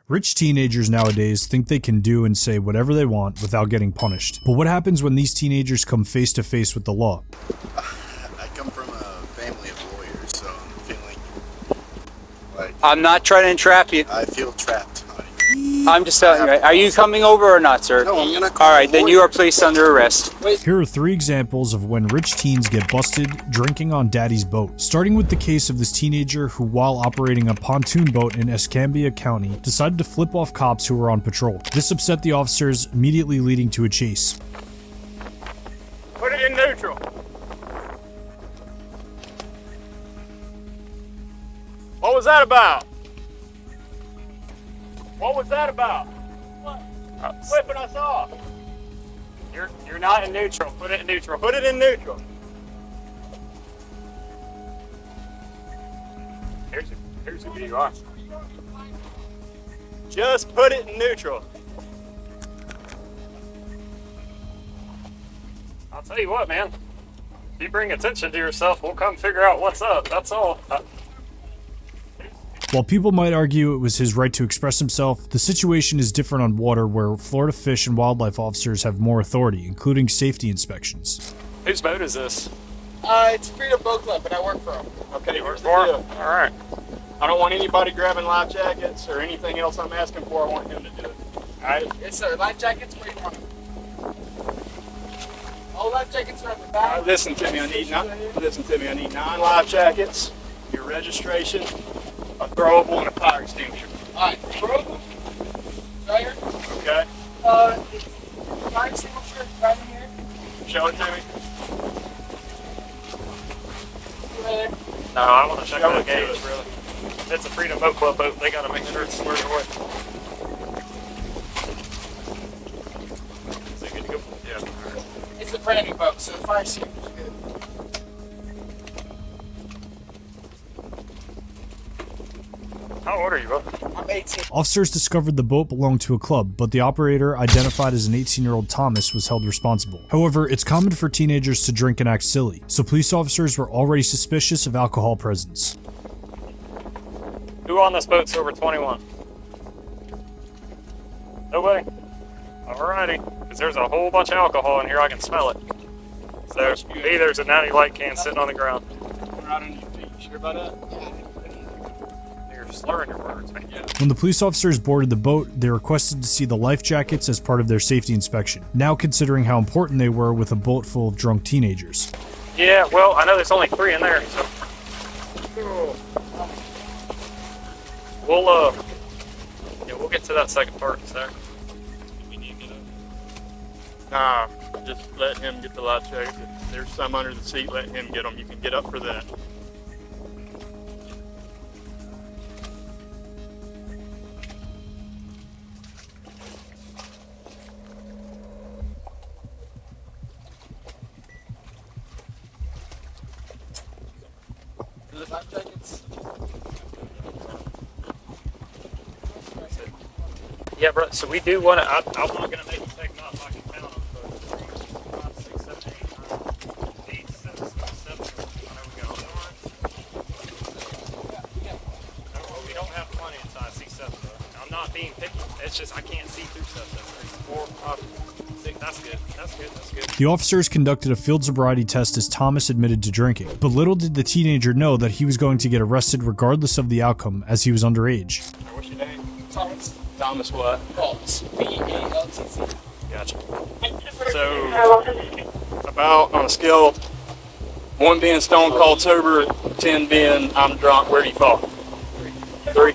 Rich teenagers nowadays think they can do and say whatever they want without getting punished. But what happens when these teenagers come face to face with the law? I come from a family of lawyers, so I'm feeling like... I'm not trying to entrap you. I feel trapped, honey. I'm just telling you, are you coming over or not, sir? No, I'm gonna call Alright, then you are placed under arrest. Here are 3 examples of when rich teens get busted drinking on daddy's boat. Starting with the case of this teenager who, while operating a pontoon boat in Escambia County, decided to flip off cops who were on patrol. This upset the officers, immediately leading to a chase. Put it in neutral. What was that about? What was that about? What? Flipping us off. You're not in neutral. Put it in neutral. Put it in neutral. Here's who you are. Just put it in neutral. I'll tell you what, man. If you bring attention to yourself, we'll come figure out what's up. That's all. While people might argue it was his right to express himself, the situation is different on water where Florida Fish and Wildlife officers have more authority, including safety inspections. Whose boat is this? It's Freedom Boat Club, but I work for them. Okay, you work for him? All right. I don't want anybody grabbing life jackets or anything else I'm asking for. I want him to do it. All right? Yes, sir. Life jackets, where do you want them? All life jackets are at the back. Listen to me. I need 9 life jackets, your registration, a throwable, and a fire extinguisher. All right. Throwable. Right here. Okay. Fire extinguisher is right in here. Show it to me. Right there. No, I want to check out the gauge, really. It's a Freedom Boat Club boat. They got to make sure it's squared away. Is it good to go? Yeah. All right. It's a brand new boat, so the fire extinguisher is good. How old are you, bro? I'm 18. Officers discovered the boat belonged to a club, but the operator, identified as an 18-year-old Thomas, was held responsible. However, it's common for teenagers to drink and act silly, so police officers were already suspicious of alcohol presence. Who on this boat's over 21? Nobody? Alrighty. Because there's a whole bunch of alcohol in here. I can smell it. So, B, there's a natty light can sitting on the ground. Right on your feet. You sure about that? You're slurring your words, man. Yeah. When the police officers boarded the boat, they requested to see the life jackets as part of their safety inspection, now considering how important they were with a boat full of drunk teenagers. Yeah, well, I know there's only 3 in there, so... We'll get to that second part in a sec. We need to get up. Nah, just let him get the life jacket. If there's some under the seat, let him get them. You can get up for that. The life jackets. Yeah, bro, so we do want to, I'm not going to make you take them off. I can count them, but 5, 6, 7, 8, 9, 8, 7, 7. I know we got 1. No, we don't have plenty inside C7, though. I'm not being picky. It's just I can't see through stuff. 4, 5, 6. That's good. That's good. That's good. The officers conducted a field sobriety test as Thomas admitted to drinking, but little did the teenager know that he was going to get arrested regardless of the outcome, as he was underage. What's your name? Thomas. Thomas what? Baltz. B-A-L-T-Z. Gotcha. So, about on a scale, 1 being stone cold sober, 10 being I'm drunk, where do you fall? 3.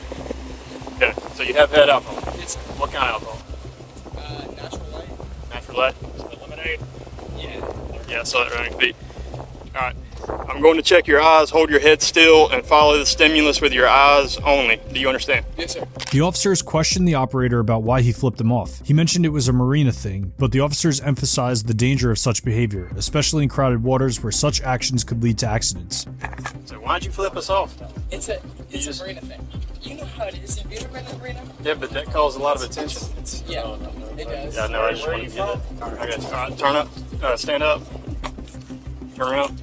Okay, so you have had alcohol. Yes, sir. What kind of alcohol? Natural light. Natural light? Lemonade? Yeah. Yeah, I saw that running feet. Alright, I'm going to check your eyes, hold your head still, and follow the stimulus with your eyes only. Do you understand? Yes, sir. The officers questioned the operator about why he flipped them off. He mentioned it was a marina thing, but the officers emphasized the danger of such behavior, especially in crowded waters where such actions could lead to accidents. So why'd you flip us off? It's a marina thing. You know how it is. Have you ever been to the marina? Yeah, but that calls a lot of attention. Yeah, it does. Yeah, no, I just wanted to get that. I got you. Alright, turn up, stand up, turn around.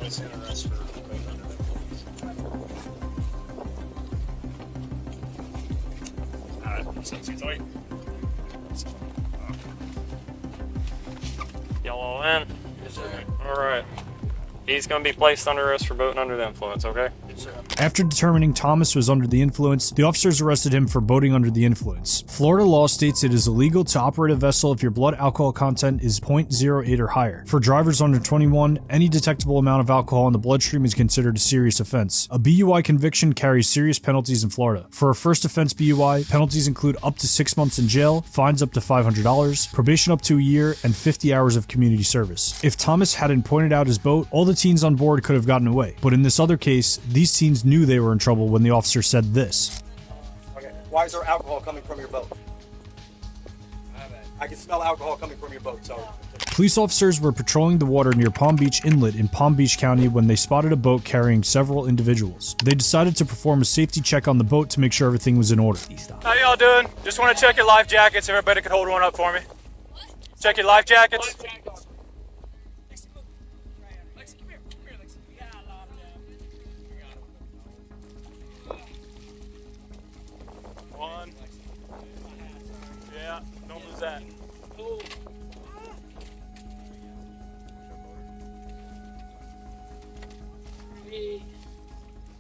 placed under arrest for boating under the influence. Alright, so tight. Y'all all in? Yes, sir. Alright. He's going to be placed under arrest for boating under the influence, okay? Yes, sir. After determining Thomas was under the influence, the officers arrested him for boating under the influence. Florida law states it is illegal to operate a vessel if your blood alcohol content is 0.08 or higher. For drivers under 21, any detectable amount of alcohol in the bloodstream is considered a serious offense. A BUI conviction carries serious penalties in Florida. For a first offense BUI, penalties include up to 6 months in jail, fines up to $500, probation up to a year, and 50 hours of community service. If Thomas hadn't pointed out his boat, all the teens on board could have gotten away. But in this other case, these teens knew they were in trouble when the officer said this. Okay. Why is there alcohol coming from your boat? I can smell alcohol coming from your boat, so. Police officers were patrolling the water near Palm Beach Inlet in Palm Beach County when they spotted a boat carrying several individuals. They decided to perform a safety check on the boat to make sure everything was in order. How y'all doing? Just want to check your life jackets. Everybody could hold one up for me. Check your life jackets. One. Yeah, don't lose that.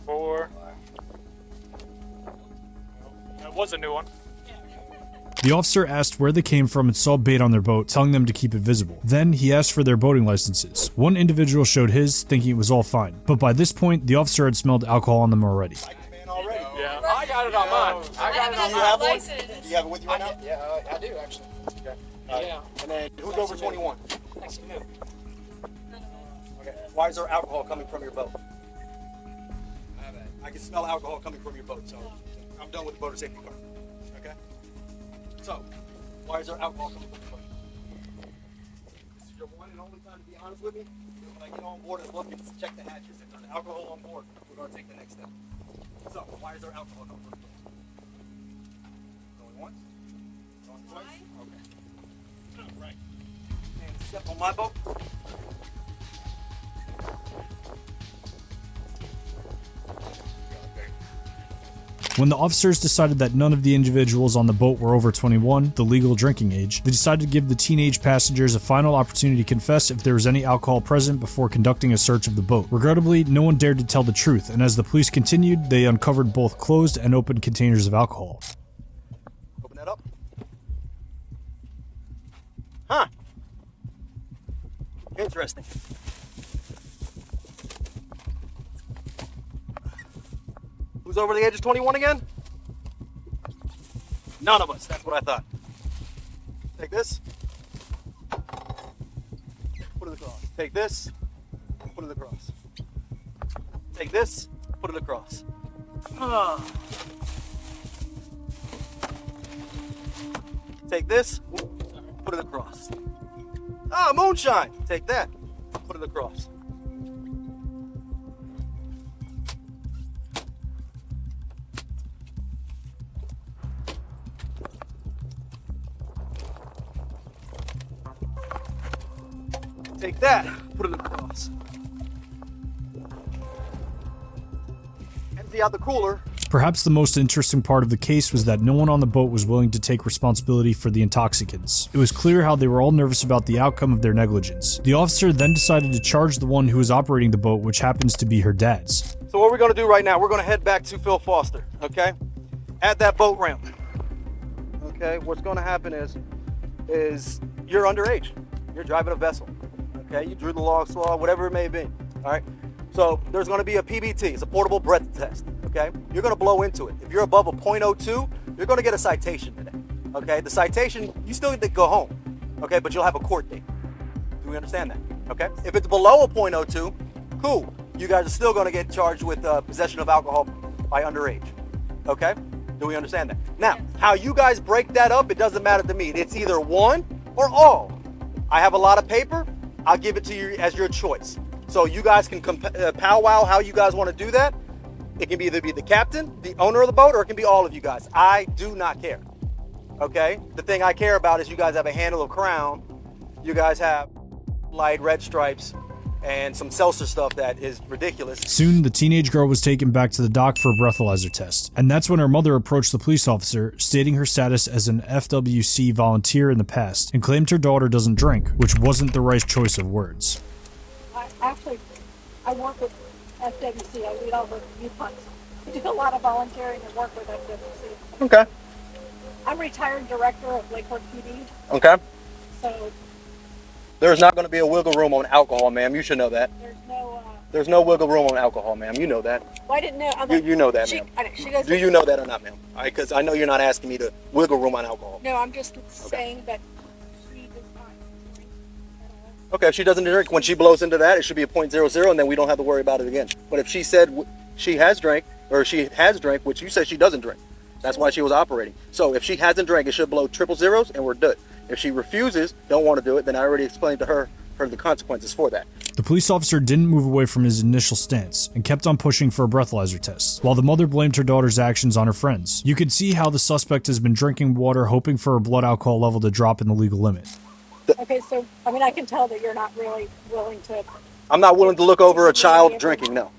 4. That was a new one. The officer asked where they came from and saw bait on their boat, telling them to keep it visible. Then he asked for their boating licenses. One individual showed his, thinking it was all fine. But by this point, the officer had smelled alcohol on them already. Yeah, I got it on mine. I got it on my license. Do you have it with you right now? Yeah, I do actually. Okay. Yeah. And then who's over 21? Next to you. Okay. Why is there alcohol coming from your boat? I can smell alcohol coming from your boat, so I'm done with the boater safety car. Okay? So, why is there alcohol coming from your boat? This is your one and only time to be honest with me. When I get on board and look and check the hatches, if there's alcohol on board, we're going to take the next step. So, why is there alcohol coming from your boat? Going once? Going twice? Okay. Right. And step on my boat. When the officers decided that none of the individuals on the boat were over 21, the legal drinking age, they decided to give the teenage passengers a final opportunity to confess if there was any alcohol present before conducting a search of the boat. Regrettably, no one dared to tell the truth, and as the police continued, they uncovered both closed and open containers of alcohol. Open that up. Huh. Interesting. Who's over the age of 21 again? None of us. That's what I thought. Take this. Put it across. Take this. Put it across. Take this. Put it across. Take this. Put it across. Ah, moonshine. Take that. Put it across. Take that, put it across. Empty out the cooler. Perhaps the most interesting part of the case was that no one on the boat was willing to take responsibility for the intoxicants. It was clear how they were all nervous about the outcome of their negligence. The officer then decided to charge the one who was operating the boat, which happens to be her dad's. So what we're gonna do right now, we're gonna head back to Phil Foster, okay? At that boat ramp. Okay, what's gonna happen is you're underage. You're driving a vessel. Okay, you drew the log slaw, whatever it may be. All right. So there's going to be a PBT. It's a portable breath test. Okay. You're going to blow into it. If you're above a .02, you're going to get a citation today. Okay. The citation, you still need to go home. Okay, but you'll have a court date. Do we understand that? Okay. If it's below a .02, cool. You guys are still going to get charged with possession of alcohol by underage. Okay. Do we understand that? Now, how you guys break that up, it doesn't matter to me. It's either one or all. I have a lot of paper. I'll give it to you as your choice. So you guys can powwow how you guys want to do that. It can either be the captain, the owner of the boat, or it can be all of you guys. I do not care. Okay? The thing I care about is you guys have a handle of crown. You guys have light red stripes. and some seltzer stuff that is ridiculous. Soon, the teenage girl was taken back to the dock for a breathalyzer test, and that's when her mother approached the police officer, stating her status as an FWC volunteer in the past, and claimed her daughter doesn't drink, which wasn't the right choice of words. I work with FWC. I lead all the youth hunts. I do a lot of volunteering and work with FWC. Okay. I'm retired director of Lakewood PD, Okay. so There's not going to be a wiggle room on alcohol, ma'am. You should know that. there's no wiggle room on alcohol, ma'am. You know that. well, I didn't know. You know that, she, ma'am. she doesn't. Do you know that or not, ma'am? Because I know you're not asking me to wiggle room on alcohol. No, I'm just saying that she does not drink at all. Okay, if she doesn't drink, when she blows into that, it should be a .00, and then we don't have to worry about it again. But if she said she has drank, or she has drank, which you said she doesn't drink, that's why she was operating. So if she hasn't drank, it should blow 000s, and we're good. If she refuses, don't want to do it, then I already explained to her the consequences for that. The police officer didn't move away from his initial stance and kept on pushing for a breathalyzer test, while the mother blamed her daughter's actions on her friends. You could see how the suspect has been drinking water hoping for her blood alcohol level to drop in the legal limit. Okay, so I mean, I can tell that you're not really willing to. I'm not willing to look over a child drinking, no.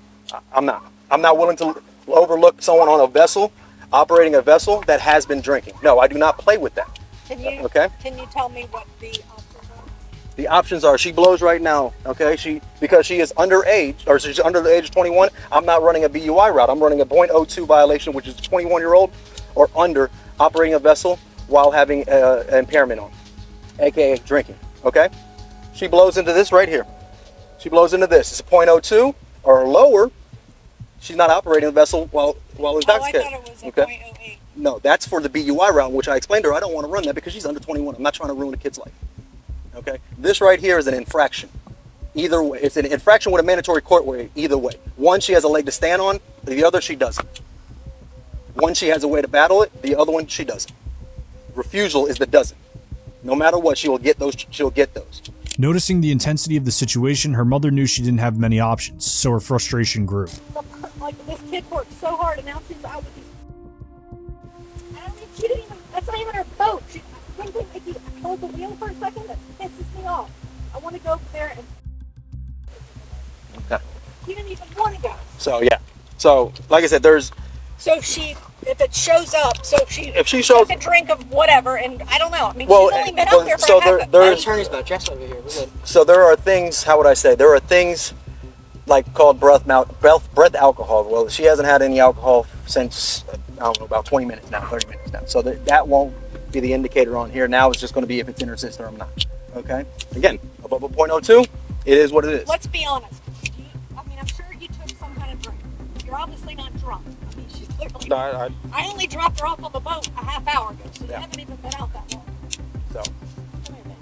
I'm not. I'm not willing to overlook someone on a vessel, operating a vessel that has been drinking. No, I do not play with that. Can you? Okay. Can you tell me what the options are? The options are she blows right now, okay? Because she is underage, or she's under the age of 21, I'm not running a BUI route. I'm running a .02 violation, which is a 21-year-old or under operating a vessel while having an impairment on, aka drinking, okay? She blows into this right here. She blows into this. It's a .02 or lower. She's not operating the vessel while intoxicated. I thought it was a okay? .08. No, that's for the BUI route, which I explained to her. I don't want to run that because she's under 21. I'm not trying to ruin a kid's life. Okay, this right here is an infraction. Either way, it's an infraction with a mandatory court order. Either way, one she has a leg to stand on, the other she doesn't. One she has a way to battle it, the other one she doesn't. Refusal is the doesn't. No matter what, she will get those. She'll get those. Noticing the intensity of the situation, her mother knew she didn't have many options, so her frustration grew. Like this kid worked so hard, and now she's out with these. I don't mean, she didn't even. That's not even her boat. She couldn't even hold the wheel for a second. That pisses me off. I want to go over there and. Okay. She didn't even want to go. So yeah. So like I said, there's. So if it shows up, if she shows took a drink of whatever, and I don't know. I mean, Well, she's only been out there for so a half. there's Attorney's about dress over here. We're good. So there are things. How would I say? There are things like called breath alcohol. Well, she hasn't had any alcohol since I don't know, about 20 minutes now, 30 minutes now. So that won't be the indicator on here. Now it's just going to be if it's in her system or not. Okay. Again, above a .02, it is what it is. Let's be honest. I mean, I'm sure you took some kind of drink. You're obviously not drunk. I mean, she's clearly. No, I only dropped her off on the boat a half hour ago, so you Yeah. haven't even been out that long. So. Come here, man.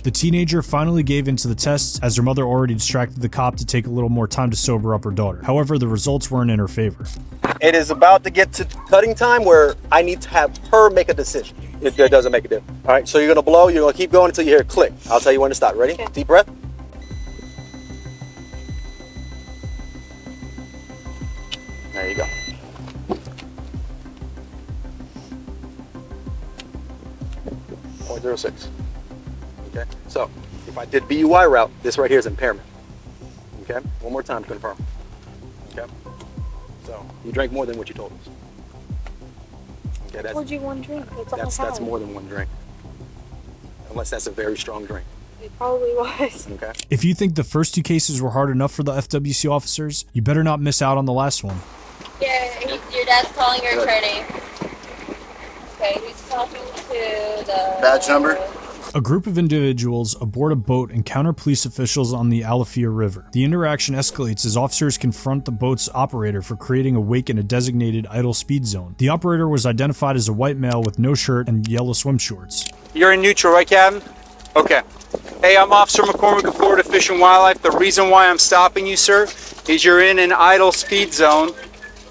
The teenager finally gave in to the tests, as her mother already distracted the cop to take a little more time to sober up her daughter. However, the results weren't in her favor. It is about to get to cutting time where I need to have her make a decision. It doesn't make a difference. All right, so you're going to blow. You're going to keep going until you hear a click. I'll tell you when to stop. Ready? Okay. Deep breath. There you go. .06. Okay, so if I did BUI route, this right here is impairment. Okay, one more time to confirm. Okay, so you drank more than what you told us. Okay, Poured you one drink. that's more than one drink. Unless that's a very strong drink. It probably was. Okay. If you think the first two cases were hard enough for the FWC officers, you better not miss out on the last one. Yeah, your dad's calling your attorney. Okay, he's talking to the... Badge number? A group of individuals aboard a boat encounter police officials on the Alafia River. The interaction escalates as officers confront the boat's operator for creating a wake in a designated idle speed zone. The operator was identified as a white male with no shirt and yellow swim shorts. You're in neutral, right, Captain? Okay. Hey, I'm Officer McCormick of Florida Fish and Wildlife. The reason why I'm stopping you, sir, is you're in an idle speed zone,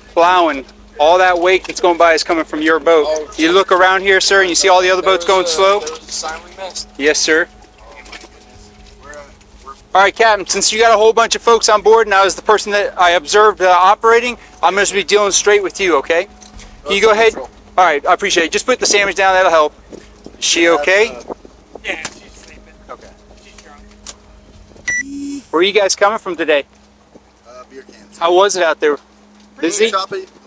plowing. All that wake that's going by is coming from your boat. You look around here, sir, and you see all the other boats going slow? Yes, sir. All right, Captain, since you got a whole bunch of folks on board and I was the person that I observed operating, I'm going to be dealing straight with you, okay? Can you go ahead? All right, I appreciate it. Just put the sandwich down, that'll help. Is she okay? Yeah, she's sleeping. Okay. She's drunk. Where are you guys coming from today? Beer cans. How was it out there? Busy? A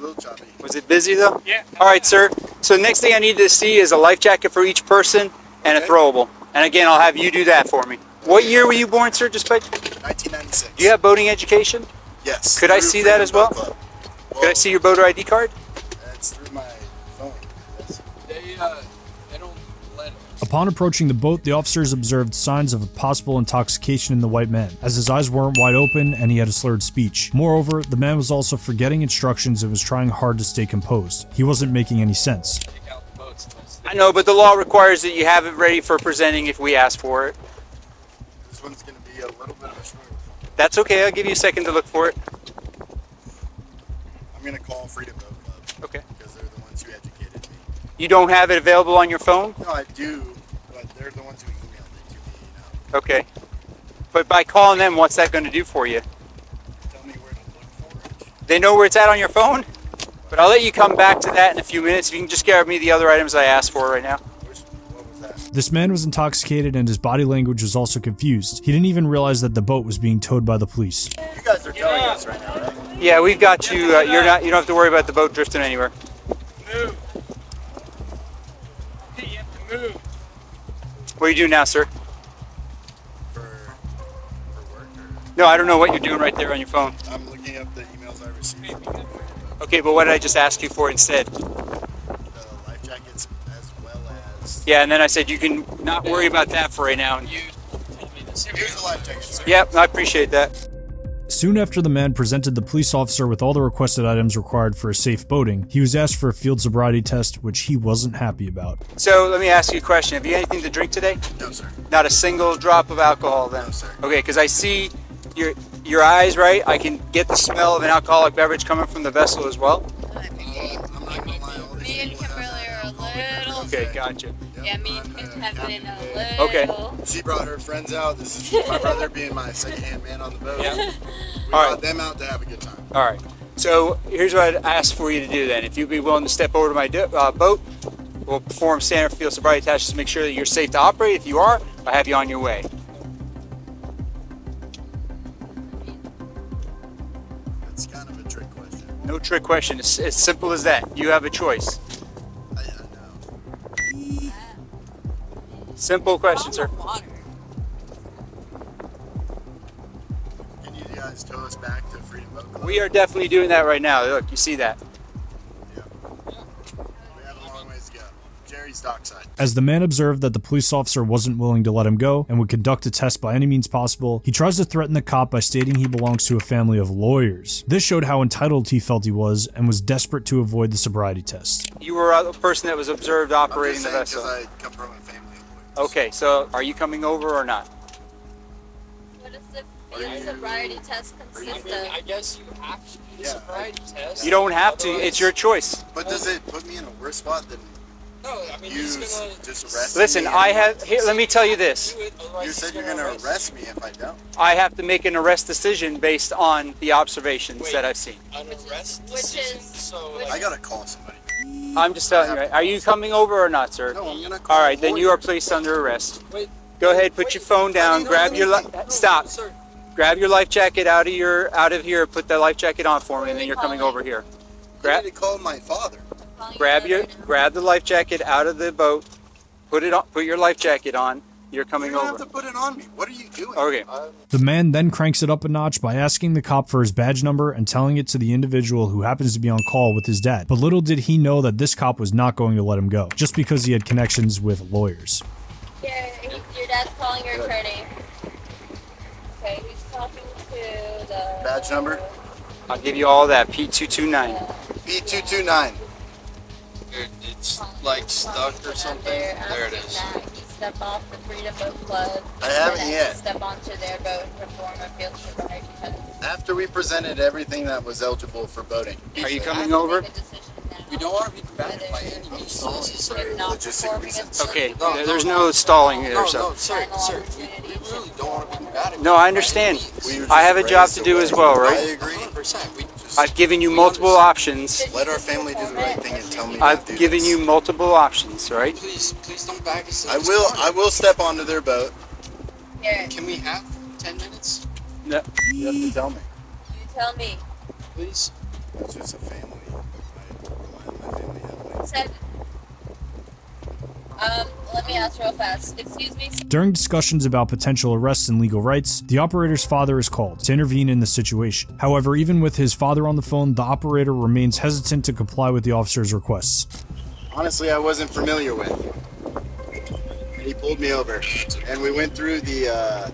little choppy. Was it busy though? Yeah. All right, sir. So next thing I need to see is a life jacket for each person and a Okay. throwable. And again, I'll have you do that for me. What year were you born, sir? Just by... 1996. Do you have boating education? Yes. Could I through see that Freedom as well? Boat Club. Could I see your boater ID card? That's through my phone. Yes. They don't let it. Upon approaching the boat, the officers observed signs of a possible intoxication in the white man, as his eyes weren't wide open and he had a slurred speech. Moreover, the man was also forgetting instructions and was trying hard to stay composed. He wasn't making any sense. Take out the boats. I know, but the law requires that you have it ready for presenting if we ask for it. This one's going to be a little bit of a struggle. That's okay. I'll give you a second to look for it. I'm going to call Freedom Boat Club Okay. because they're the ones who educated me. You don't have it available on your phone? No, I do, but they're the ones who emailed it to me. Okay. But by calling them, what's that going to do for you? Tell me where to look for it. They know where it's at on your phone? But I'll let you come back to that in a few minutes. If you can just grab me the other items I asked for right now. What was that? This man was intoxicated and his body language was also confused. He didn't even realize that the boat was being towed by the police. You guys are telling us right now, right? Yeah, we've got you. You don't have to worry about the boat drifting anywhere. Move. Hey, you have to move. What do you do now, sir? For work or? No, I don't know what you're doing right there on your phone. I'm looking up the emails I received from the Okay, but what did I just ask you for instead? life jackets as well as. Yeah, and then I said you can not worry about that for right now. You told me this. Here's the life jacket, sir. Yep, I appreciate that. Soon after the man presented the police officer with all the requested items required for a safe boating, he was asked for a field sobriety test, which he wasn't happy about. So let me ask you a question. Have you had anything to drink today? No, sir. Not a single drop of alcohol then? No, sir. Okay, because I see your eyes, right? I can get the smell of an alcoholic beverage coming from the vessel as well. I'm not gonna lie, all these Me and people Kimberly have are a little. Okay, gotcha. Yeah, me and Kim have been a little. Okay. She brought her friends out. This is my brother being my second-hand man on the boat. Yeah. We All brought right. them out to have a good time. All right. So here's what I'd ask for you to do then. If you'd be willing to step over to my boat, we'll perform standard field sobriety tests to make sure that you're safe to operate. If you are, I'll have you on your way. It's kind of a trick question. No trick question. It's as simple as that. You have a choice. I know. Simple question, sir. Water. Can you guys tow us back to Freedom Boat Club? We are definitely doing that right now. Look, you see that. Yeah. We have a long ways to go. Jerry's dockside. As the man observed that the police officer wasn't willing to let him go and would conduct a test by any means possible, he tries to threaten the cop by stating he belongs to a family of lawyers. This showed how entitled he felt he was and was desperate to avoid the sobriety test. You were the person that was observed I'm operating just the saying vessel. because I come from a family of lawyers. Okay, so are you coming over or not? What does the field sobriety test consist of? I guess you have to do the Yeah. sobriety test. You don't have to. Otherwise- It's your choice. But does it put me in a worse spot than No, I mean you he's gonna just arrest Listen, me? I have. Here, let me tell you this. do it. Otherwise You he's said you're gonna going to arrest me if I don't. I have to make an arrest decision based on the observations Wait. that I've seen. An arrest Which decision. is- So which- I got to call somebody. I'm just telling you. Right? Are you coming over or not, sir? No, I'm going to call All right, then you are lawyers. placed under arrest. Wait. Go ahead, put your phone down. Grab your stop. Sir, Grab your life jacket out of here. Put the life jacket on for me, and then you're coming over here. I Grab need to call my father. grab the life jacket out of the boat. Put it on. Put your life jacket on. You're coming You don't over. have to put it on me. What are you doing? Okay. The man then cranks it up a notch by asking the cop for his badge number and telling it to the individual who happens to be on call with his dad. But little did he know that this cop was not going to let him go, just because he had connections with lawyers. Your dad's calling your attorney. Okay, he's talking to the. Badge number? I'll give you all that. P229. B229. it's like stuck or something. There it is. He stepped off the Freedom Boat Club. I haven't and yet. Step onto their boat and perform a field sobriety test. After we presented everything that was eligible for boating. Are you So coming have to over? make a decision now. We don't want to be combative by any means. This is For If not logistic performing a reasons. field Okay. sobriety There's no stalling there, no, so. sir. We really don't want to be combative. No, I understand. We were I have a just job raised to do away. as well, I right? agree. 100%. I've given you multiple options. Let our family do the right thing and tell me I've to do given this. you multiple options, right? Please don't back us. I will step onto their boat. Here. Can we have 10 minutes? No. You have to tell me. You tell me. Please. It's just a family. I rely on my family heavily. Said. Let me ask real fast. Excuse me. During discussions about potential arrests and legal rights, the operator's father is called to intervene in the situation. However, even with his father on the phone, the operator remains hesitant to comply with the officer's requests. Honestly, I wasn't familiar with. He pulled me over, and we went through the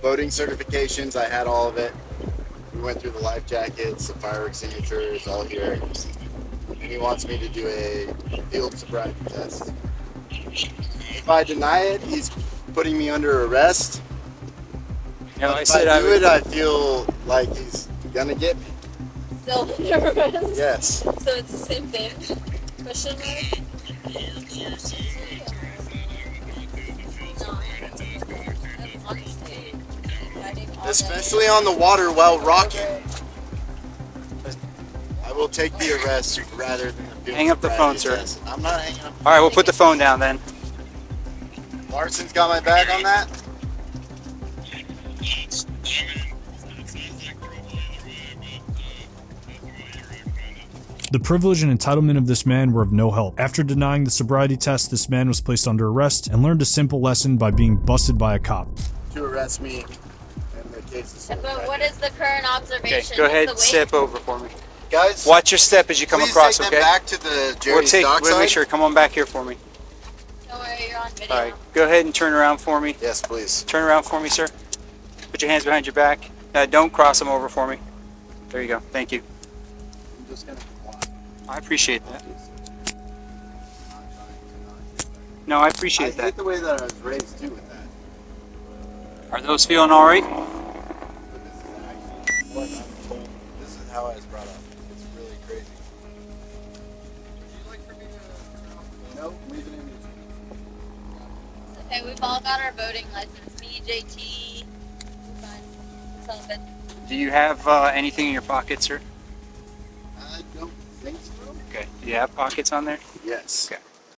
boating certifications. I had all of it. We went through the life jackets, the fire extinguishers, all here. And he wants me to do a field sobriety test. If I deny it, he's putting me under arrest. No, I If said I I do would. it, I feel like he's gonna get me. Still nervous. Yes. So it's the same thing. Question mark. Especially on the water while rocking. I will take the arrest rather than the field Hang up the phone, sobriety sir. test. I'm not hanging up. All right, we'll put the phone down then. Larson's got my back on that. The privilege and entitlement of this man were of no help. After denying the sobriety test, this man was placed under arrest and learned a simple lesson by being busted by a cop. To arrest me in the case of sobriety. But what is the current Okay, observation? go ahead, Is the step over for me. Guys, Watch your step as you come please across, take okay? them back to the We'll Jerry's take, we'll dockside. make sure. Come on back here for me. Don't worry, you're on video. All right, go ahead and turn around for me. Yes, please. Turn around for me, sir. Put your hands behind your back. Don't cross them over for me. There you go. Thank you. I'm just gonna comply. I appreciate that. No, I appreciate I that. hate the way that I was raised too with that. Are those feeling all right? But this is actually what I'm told. This is how I was brought up. It's really crazy. Would you like for me to? No, leave it in. Okay, we've all got our voting license. Me, JT. We're fine. It's all good. Do you have anything in your pocket, sir? I don't think so. Okay. Do you have pockets on there? Yes. Okay.